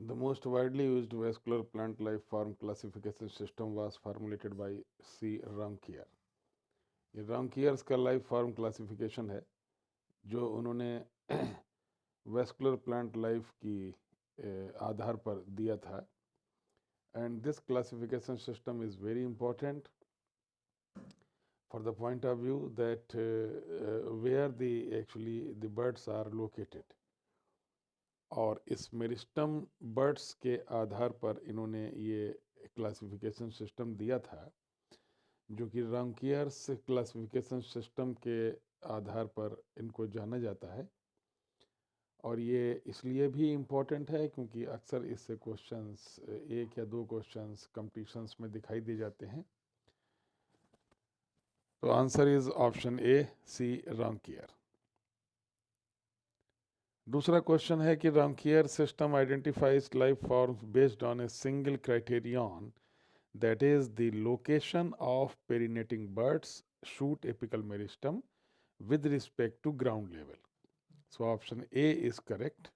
The most widely used vascular plant life form classification system was formulated by C. Ramkier. ये रामकियर्स का life form classification है जो उन्होंने vascular plant life की आधार पर दिया था. And this classification system is very important for the point of view that where the actually the birds are located. और इस मेरिस्टम बर्ड्स के आधार पर इन्होंने ये क्लासिफिकेशन सिस्टम दिया था जो कि रामकियर्स क्लासिफिकेशन सिस्टम के आधार पर इनको जाना जाता है. और ये इसलिए भी इम्पोर्टेंट है क्योंकि अक्सर इससे क्वेश्चंस एक या दो क्वेश्चंस कंपटीशंस में दिखाई दे जाते हैं. तो answer is option A C Raunkiaer. दूसरा क्वेश्चन है कि Raunkiaer system identifies life forms based on a single criterion that is the location of perennating buds shoot apical meristem with respect to ground level. So option A is correct.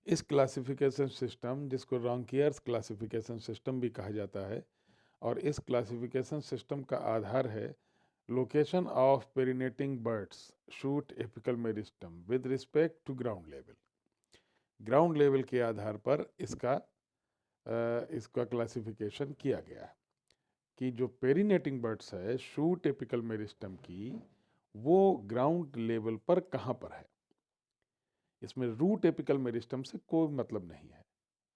इस classification system जिसको रामकियर्स classification system भी कहा जाता है और इस classification system का आधार है location of perennating buds shoot apical meristem with respect to ground level. Ground level के आधार पर इसका क्लासिफिकेशन किया गया है कि जो पेरिनेटिंग बर्ड्स है शूट एपिकल मेरिस्टम की वो ग्राउंड लेवल पर कहाँ पर है. इसमें रूट एपिकल मेरिस्टम से कोई मतलब नहीं है.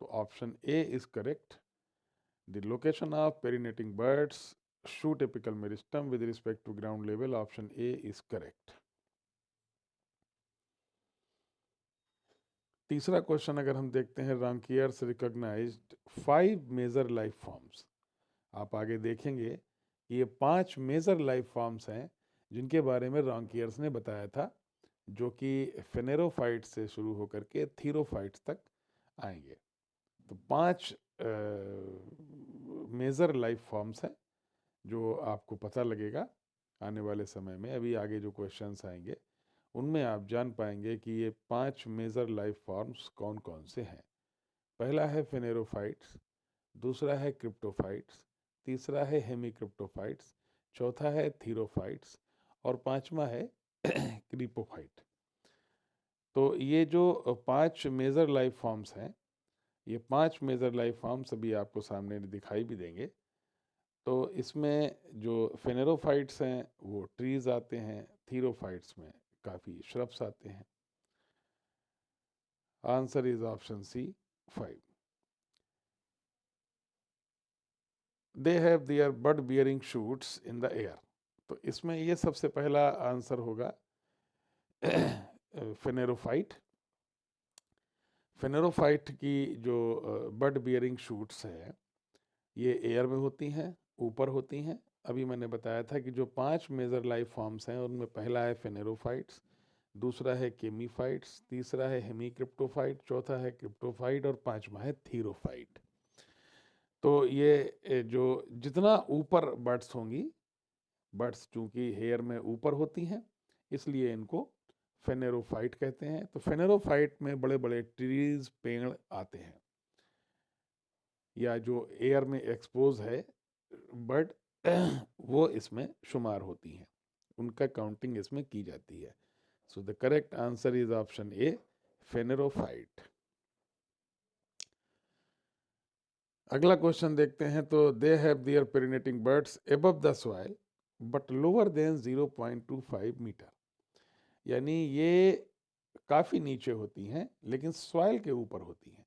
तो option A is correct. The location of perennating buds shoot apical meristem with respect to ground level, option A is correct. तीसरा क्वेश्चन अगर हम देखते हैं Raunkiaer's recognised 5 major life forms. आप आगे देखेंगे कि ये 5 मेजर लाइफ फॉर्म्स हैं जिनके बारे में रामकियर्स ने बताया था जो कि फेनेरोफाइट से शुरू होकर के थीरोफाइट्स तक आएंगे. तो 5 मेजर लाइफ फॉर्म्स हैं जो आपको पता लगेगा आने वाले समय में. अभी आगे जो क्वेश्चंस आएंगे उनमें आप जान पाएंगे कि ये 5 मेजर लाइफ फॉर्म्स कौन कौन से हैं. पहला है फेनेरोफाइट्स, दूसरा है क्रिप्टोफाइट्स, तीसरा है हेमिक्रिप्टोफाइट्स, चौथा है थीरोफाइट्स और पांचवा है क्रीपोफाइट. तो ये जो 5 मेजर लाइफ फॉर्म्स हैं ये 5 मेजर लाइफ फॉर्म्स अभी आपको सामने दिखाई भी देंगे. तो इसमें जो फेनेरोफाइट्स हैं वो ट्रीज आते हैं, थीरोफाइट्स में काफ़ी श्रब्स आते हैं. Answer is option C 5. They have their bud bearing shoots in the air. तो इसमें ये सबसे पहला आंसर होगा फेनेरोफाइट. फेनेरोफाइट की जो बड बियरिंग शूट्स है ये एयर में होती हैं, ऊपर होती हैं. अभी मैंने बताया था कि जो 5 मेजर लाइफ फॉर्म्स हैं उनमें पहला है फेनेरोफाइट्स, दूसरा है केमीफाइट्स, तीसरा है हेमिक्रिप्टोफाइट, चौथा है क्रिप्टोफाइट और पांचवा है थीरोफाइट. तो ये जो जितना ऊपर बर्ड्स होंगी, बर्ड्स चूंकि हेयर में ऊपर होती हैं इसलिए इनको फेनेरोफाइट कहते हैं. तो फेनेरोफाइट में बड़े बड़े ट्रीज पेड़ आते हैं या जो एयर में एक्सपोज है बर्ड वो इसमें शुमार होती हैं, उनका काउंटिंग इसमें की जाती है. So the correct answer is option A phanerophyte. अगला क्वेश्चन देखते हैं. तो they have their perennating buds above the soil but lower than 0.25 metre. यानी ये काफ़ी नीचे होती हैं लेकिन सॉइल के ऊपर होती हैं.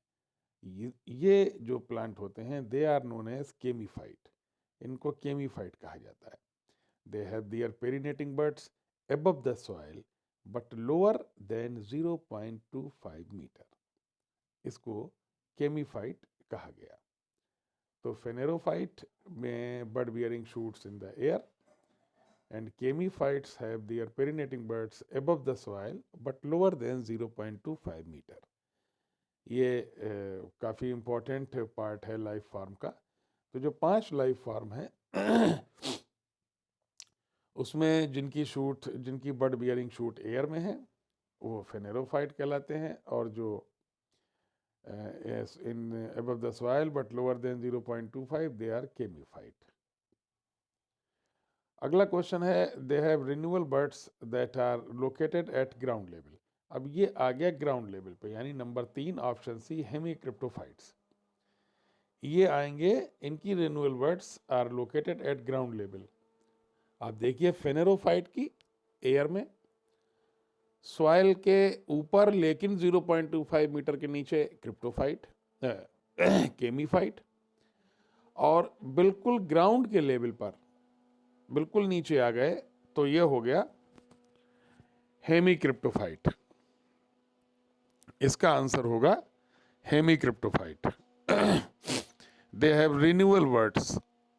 ये जो प्लांट होते हैं they are known as chamaephyte. इनको केमीफाइट कहा जाता है. They have their perennating buds above the soil but lower than 0.25 metre. इसको केमीफाइट कहा गया. तो फेनेरोफाइट में bud bearing shoots in the air and chemiphites have their perinating birds above the soil but lower than 0.25 meter. ये काफ़ी important part है life form का. तो जो 5 लाइफ फॉर्म है उसमें जिनकी बर्ड बियरिंग शूट एयर में है वो फेनेरोफाइट कहलाते हैं और जो yes, in above the soil but lower than 0.25 they are chemified. अगला क्वेश्चन है they have renewal buds that are located at ground level. अब ये आ गया ग्राउंड लेवल पे, यानी नंबर 3 ऑप्शन सी हेमीक्रिप्टोफाइट्स। ये आएंगे, इनकी renewal buds are located at ground level. आप देखिए फेनेरोफाइट की एयर में, सॉइल के ऊपर लेकिन 0.25 मीटर के नीचे क्रिप्टोफाइट केमीफाइट, और बिल्कुल ग्राउंड के लेवल पर बिल्कुल नीचे आ गए तो ये हो गया हेमीक्रिप्टोफाइट। इसका आंसर होगा hemicryptophyte. They have renewal buds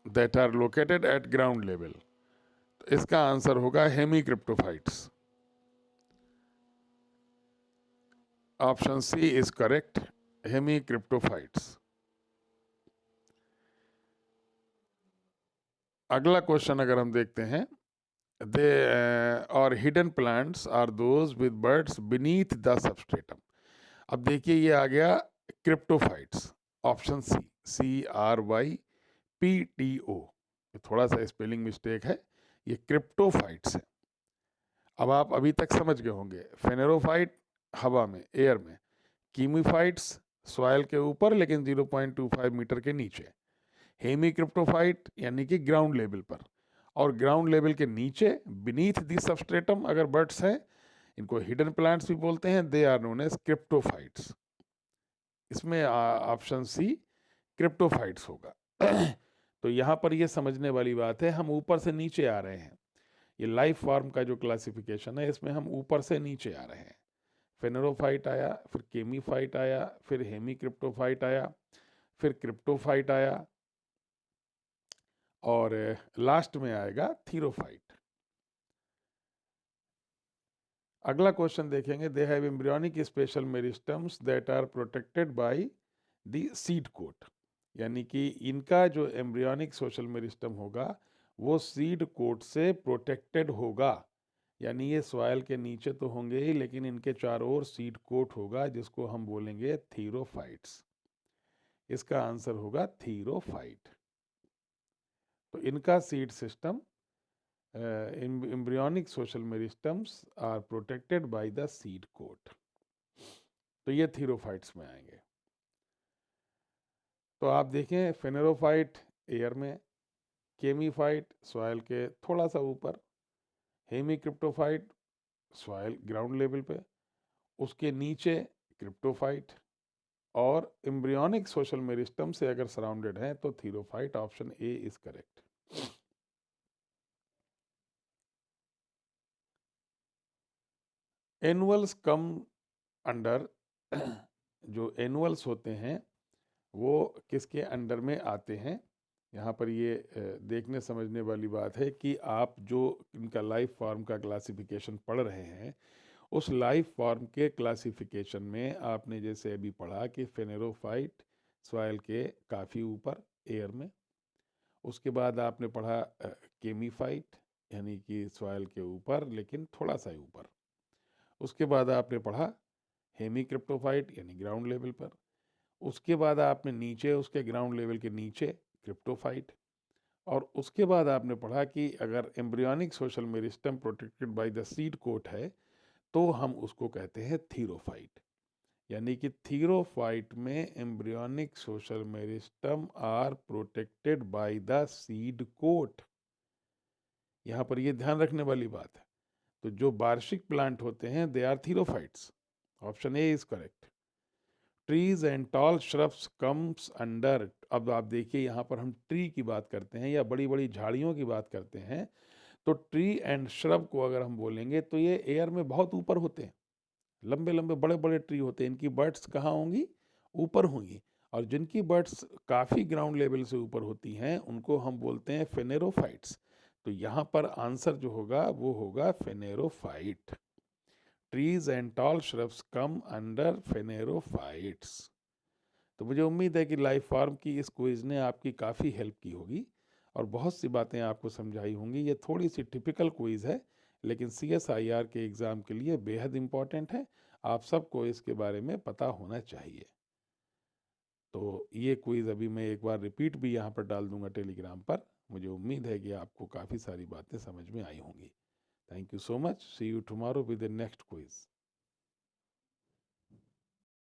that are located at ground level, तो इसका आंसर होगा hemicryptophytes. Option C is correct, hemicryptophytes. अगला क्वेश्चन अगर हम देखते हैं, दे और hidden plants are those with buds beneath the substratum. अब देखिए ये आ गया क्रिप्टोफाइट्स, ऑप्शन सी, CRYPTO। थोड़ा सा स्पेलिंग मिस्टेक है, ये क्रिप्टोफाइट्स है। अब आप अभी तक समझ गए होंगे, फेनेरोफाइट हवा में, एयर में, कीमीफाइट्स सॉइल के ऊपर लेकिन 0.25 मीटर के नीचे, हेमीक्रिप्टोफाइट यानी कि ग्राउंड लेवल पर, और ग्राउंड लेवल के नीचे बीनीथ दी सबस्ट्रेटम अगर बर्ड्स हैं, इनको हिडन प्लांट्स भी बोलते हैं, दे आर नोन एज क्रिप्टोफाइट्स। इसमें ऑप्शन सी क्रिप्टोफाइट्स होगा। तो यहाँ पर ये समझने वाली बात है, हम ऊपर से नीचे आ रहे हैं। ये लाइफ फॉर्म का जो क्लासिफिकेशन है इसमें हम ऊपर से नीचे आ रहे हैं। फेनेरोफाइट आया, फिर केमीफाइट आया, फिर हेमीक्रिप्टोफाइट आया, फिर क्रिप्टोफाइट आया, और लास्ट में आएगा थीरोफाइट। अगला क्वेश्चन देखेंगे, they have embryonic special meristems that are protected by the seed coat, यानी कि इनका जो एम्ब्रियोनिक सोशल मेरिस्टम होगा वो सीड कोट से प्रोटेक्टेड होगा। यानी ये सॉइल के नीचे तो होंगे ही, लेकिन इनके चारों ओर सीड कोट होगा, जिसको हम बोलेंगे थीरोफाइट्स। इसका आंसर होगा थीरोफाइट। तो इनका seed system, embryonic social meristems are protected by the seed coat, तो ये थीरोफाइट्स में आएंगे। तो आप देखें फेनेरोफाइट एयर में, केमीफाइट सॉइल के थोड़ा सा ऊपर, हेमीक्रिप्टोफाइट सॉइल ग्राउंड लेवल पे, उसके नीचे क्रिप्टोफाइट, और एम्ब्रियोनिक सोशल मेरिस्टम से अगर सराउंडेड है तो therophyte. Option A is correct. Annuals come under, जो एनुअल्स होते हैं वो किसके अंडर में आते हैं? यहाँ पर ये देखने समझने वाली बात है कि आप जो इनका लाइफ फॉर्म का क्लासिफिकेशन पढ़ रहे हैं, उस लाइफ फॉर्म के क्लासिफिकेशन में आपने जैसे अभी पढ़ा कि फेनेरोफाइट सॉइल के काफ़ी ऊपर एयर में, उसके बाद आपने पढ़ा केमीफाइट यानी कि सॉइल के ऊपर लेकिन थोड़ा सा ही ऊपर, उसके बाद आपने पढ़ा हेमीक्रिप्टोफाइट यानी ग्राउंड लेवल पर, उसके बाद आपने नीचे उसके ग्राउंड लेवल के नीचे क्रिप्टोफाइट, और उसके बाद आपने पढ़ा कि अगर embryonic social meristem protected by the seed coat है तो हम उसको कहते हैं थीरोफाइट। यानी कि थीरोफाइट में embryonic social meristem are protected by the seed coat. यहाँ पर ये ध्यान रखने वाली बात है। तो जो वार्षिक प्लांट होते हैं they are therophytes. Option A is correct. Trees and tall shrubs comes under. अब आप देखिए यहाँ पर हम ट्री की बात करते हैं या बड़ी बड़ी झाड़ियों की बात करते हैं, तो ट्री एंड श्रब को अगर हम बोलेंगे तो ये एयर में बहुत ऊपर होते हैं, लंबे लंबे बड़े बड़े ट्री होते हैं। इनकी बर्ड्स कहाँ होंगी? ऊपर होंगी। और जिनकी बर्ड्स काफ़ी ग्राउंड लेवल से ऊपर होती हैं उनको हम बोलते हैं फेनेरोफाइट्स। तो यहाँ पर आंसर जो होगा वो होगा phanerophyte. Trees and tall shrubs come under phanerophytes. तो मुझे उम्मीद है कि लाइफ फॉर्म की इस क्विज ने आपकी काफ़ी हेल्प की होगी और बहुत सी बातें आपको समझाई होंगी। ये थोड़ी सी टिपिकल क्विज है लेकिन CSIR के एग्ज़ाम के लिए बेहद इम्पॉर्टेंट है। आप सबको इसके बारे में पता होना चाहिए। तो ये क्विज़ अभी मैं एक बार रिपीट भी यहाँ पर डाल दूंगा टेलीग्राम पर। मुझे उम्मीद है कि आपको काफ़ी सारी बातें समझ में आई होंगी। Thank you so much. See you tomorrow with the next quiz.